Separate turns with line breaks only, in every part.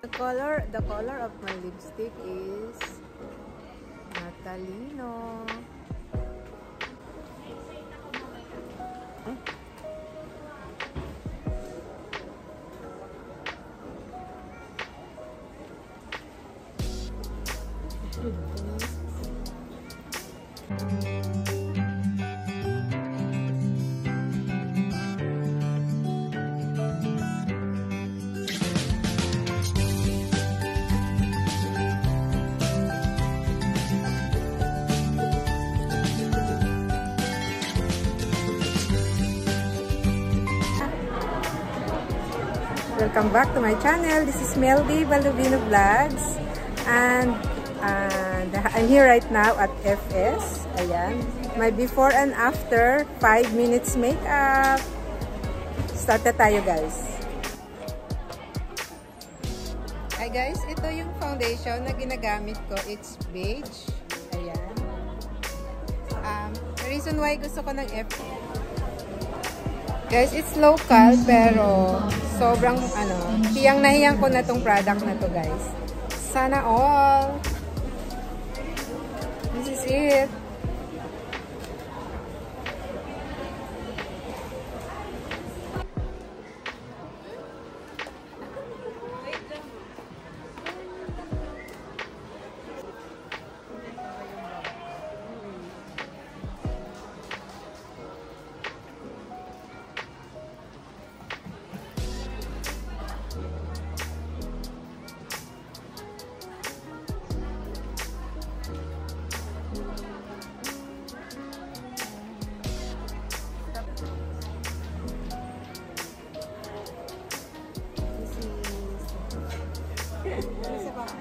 The color of my lipstick is Matalino. Welcome back to my channel. This is Melby Balubino Vlogs, and I'm here right now at FS. Ayan, my before and after 5 minutes makeup. Start na tayo, guys. Hi guys, ito yung foundation na ginagamit ko. It's beige. Ayan. The reason why gusto ko ng FS, guys, it's local pero sobrang hiyang na hiyang ko na tong product na to, guys. Sana all. This is it.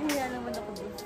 Hiya naman ako dito.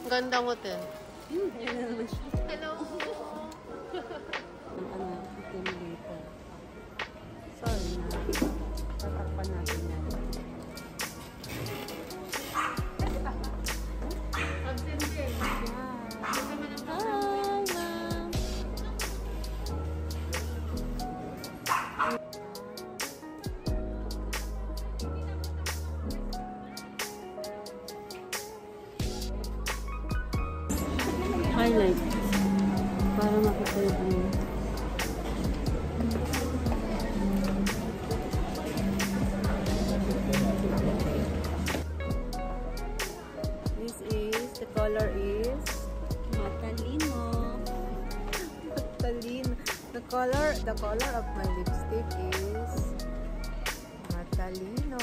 Ganda mo, Ten.
Yan na naman siya.
Hello!
Itim dito. Sorry na. Tatakpan natin yan.
Highlight. Para makita yung ano.
This is, the color is Matalino. Matalino. The color of my lipstick is Matalino.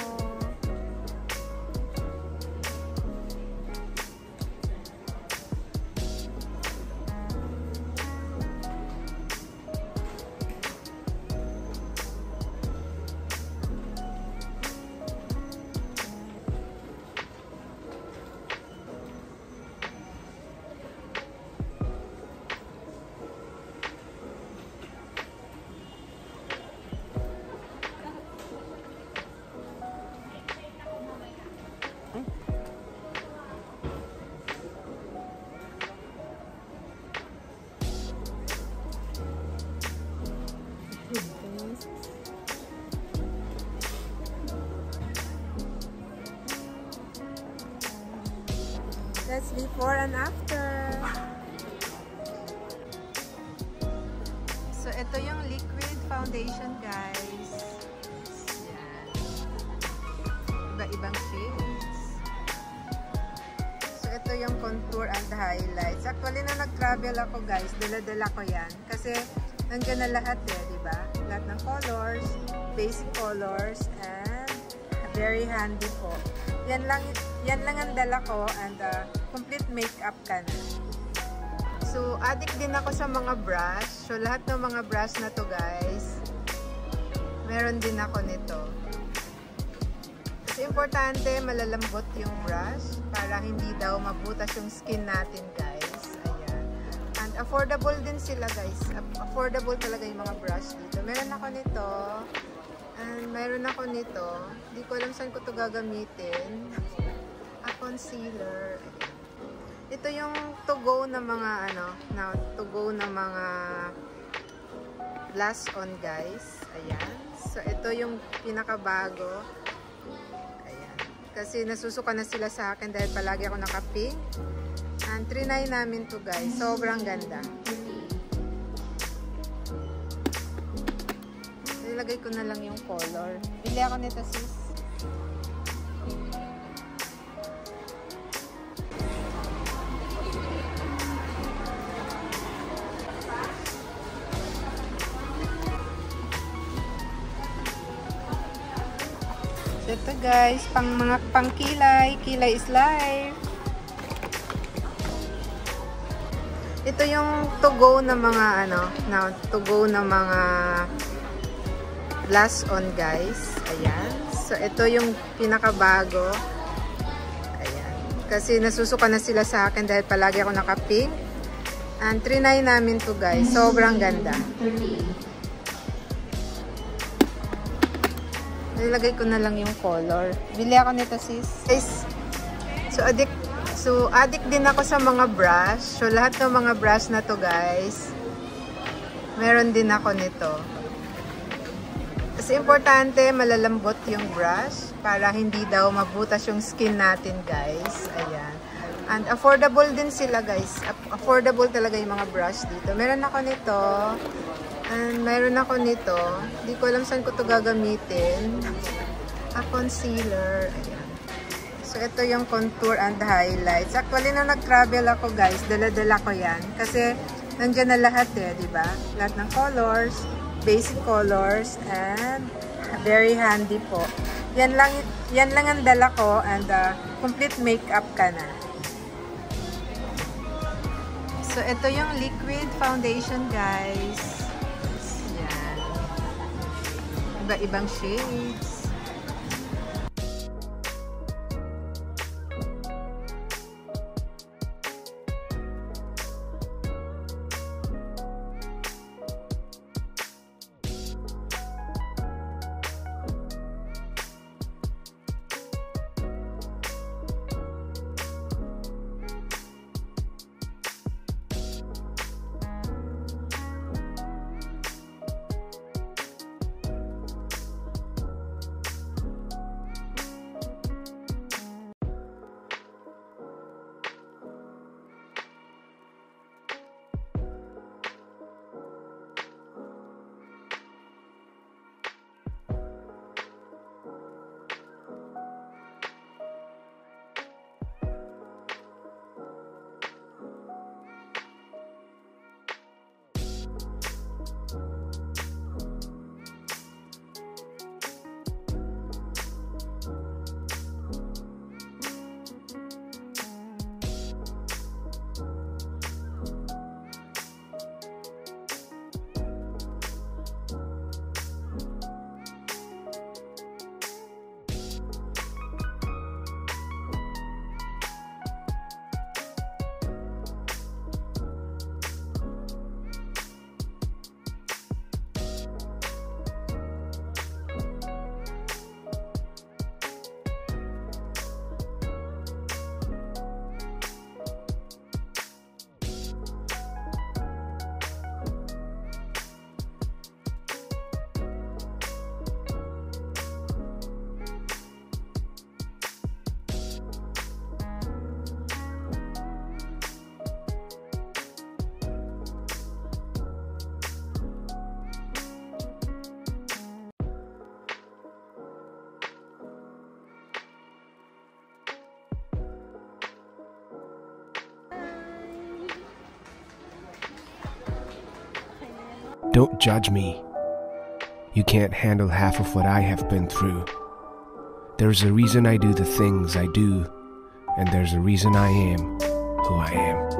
That's before and after. So, ito yung liquid foundation, guys. Yan. Iba-ibang shades. So, ito yung contour and highlights. Actually, na nag-travel ako guys, dala-dala ko yan. Kasi, nandiyan na lahat di ba? Lahat ng colors, basic colors, and very handy po. Yan lang ang dala ko, and complete makeup ka na. So, addict din ako sa mga brush. So, lahat ng mga brush na to guys, meron din ako nito. Kasi importante, malalambot yung brush para hindi daw mabutas yung skin natin guys. Ayan. And affordable din sila guys. Affordable talaga yung mga brush dito. Meron ako nito. And meron ako nito. Hindi ko alam saan ko to gagamitin. A concealer. Ayan. Ito yung to go na mga to go na mga blush on guys. Ayan. So ito yung pinakabago. Kasi nasusuka na sila sa akin dahil palagi ako naka-pink. And trinay namin to guys. Sobrang ganda. Ilagay ko na lang yung color. Bili ako nito sis. Ito guys, mga pangkilay. Kilay is life. Ito yung to go na mga to go na mga blush on guys. Ayan. So ito yung pinakabago. Ayan. Kasi nasusuka na sila sa akin dahil palagi ako naka-pink. And trinay namin to guys. Sobrang ganda. Ilagay ko na lang yung color. Bili ako nito sis. So addict din ako sa mga brush. So lahat ng mga brush na to guys, meron din ako nito. Kasi importante, malalambot yung brush para hindi daw mabutas yung skin natin guys. Ayan. And affordable din sila guys. Affordable talaga yung mga brush dito. Meron ako nito. And mayroon ako nito. Hindi ko alam saan ko to gagamitin. A concealer. Ayan. So, ito yung contour and highlights. Actually, na nag-travel ako guys, dala-dala ko yan. Kasi, nandiyan na lahat di ba? Lahat ng colors, basic colors, and very handy po. Yan lang ang dala ko, and complete makeup ka na. So, ito yung liquid foundation guys. Iba-ibang shades.
Don't judge me. You can't handle half of what I have been through. There's a reason I do the things I do, and there's a reason I am who I am.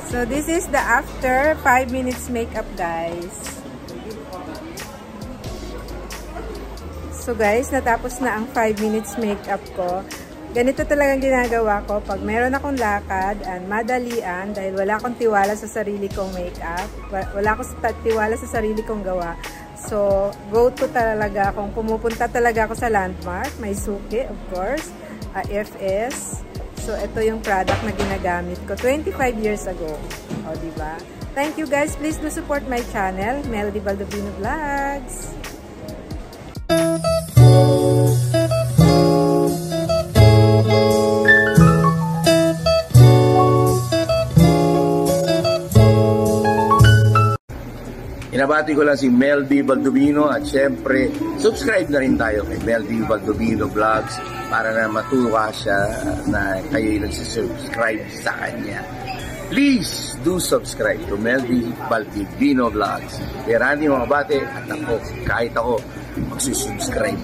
So this is the after 5 minutes makeup, guys. So guys, natapos na ang 5 minutes makeup ko. Ganito talagang ginagawa ko pag meron akong lakad and madalian dahil wala akong tiwala sa sarili kong makeup. Wala akong tiwala sa sarili kong gawa. So, go to talaga kung pumupunta talaga ako sa Landmark. May suki, of course. FS. So, ito yung product na ginagamit ko 25 years ago. O, diba? Thank you guys. Please do support my channel, Melody Baldovino Vlogs.
Inabati ko lang si Melody Baldovino at syempre, subscribe na rin tayo kay Melody Baldovino Vlogs para na matuwa siya na kayo'y nagsisubscribe sa kanya. Please do subscribe to Melody Baldovino Vlogs. Kaya rani mga bate at ako, kahit ako, magsusubscribe.